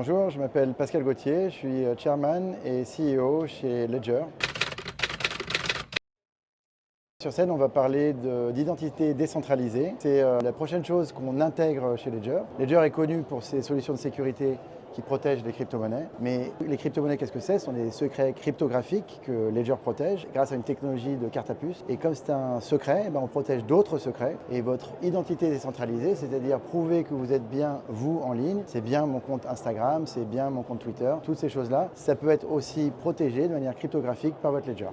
Bonjour, je m'appelle Pascal Gauthier, je suis chairman et CEO chez Ledger. Sur scène, on va parler d'identité décentralisée. C'est la prochaine chose qu'on intègre chez Ledger. Ledger est connu pour ses solutions de sécurité qui protègent les crypto-monnaies. Mais les crypto-monnaies, qu'est-ce que c'est? Ce sont des secrets cryptographiques que Ledger protège grâce à une technologie de carte à puce. Et comme c'est un secret, on protège d'autres secrets. Et votre identité décentralisée, c'est-à-dire prouver que vous êtes bien vous en ligne, c'est bien mon compte Instagram, c'est bien mon compte Twitter, toutes ces choses-là, ça peut être aussi protégé de manière cryptographique par votre Ledger.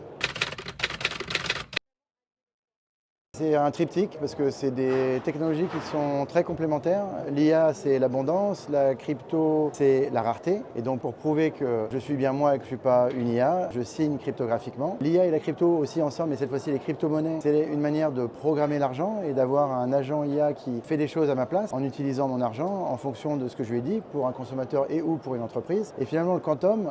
C'est un triptyque parce que c'est des technologies qui sont très complémentaires. L'IA, c'est l'abondance, la crypto, c'est la rareté. Et donc pour prouver que je suis bien moi et que je ne suis pas une IA, je signe cryptographiquement. L'IA et la crypto aussi ensemble, mais cette fois-ci les crypto-monnaies, c'est une manière de programmer l'argent et d'avoir un agent IA qui fait des choses à ma place en utilisant mon argent en fonction de ce que je lui ai dit pour un consommateur et ou pour une entreprise. Et finalement le quantum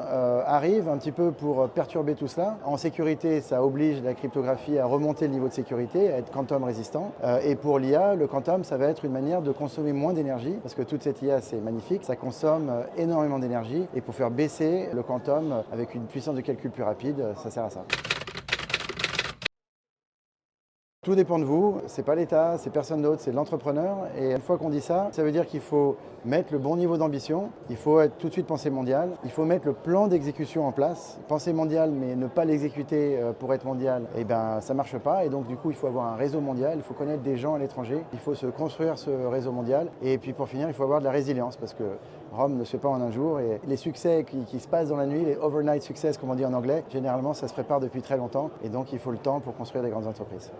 arrive un petit peu pour perturber tout cela. En sécurité, ça oblige la cryptographie à remonter le niveau de sécurité, à être quantum résistant. Et pour l'IA, le quantum, ça va être une manière de consommer moins d'énergie, parce que toute cette IA, c'est magnifique, ça consomme énormément d'énergie. Et pour faire baisser le quantum avec une puissance de calcul plus rapide, ça sert à ça. Tout dépend de vous, c'est pas l'État, c'est personne d'autre, c'est l'entrepreneur. Et une fois qu'on dit ça, ça veut dire qu'il faut mettre le bon niveau d'ambition, il faut être tout de suite pensée mondiale, il faut mettre le plan d'exécution en place. Penser mondial mais ne pas l'exécuter pour être mondial, ça marche pas. Et donc du coup, il faut avoir un réseau mondial, il faut connaître des gens à l'étranger, il faut se construire ce réseau mondial. Et puis pour finir, il faut avoir de la résilience parce que Rome ne se fait pas en un jour. Et les succès qui se passent dans la nuit, les overnight success comme on dit en anglais, généralement ça se prépare depuis très longtemps. Et donc il faut le temps pour construire des grandes entreprises.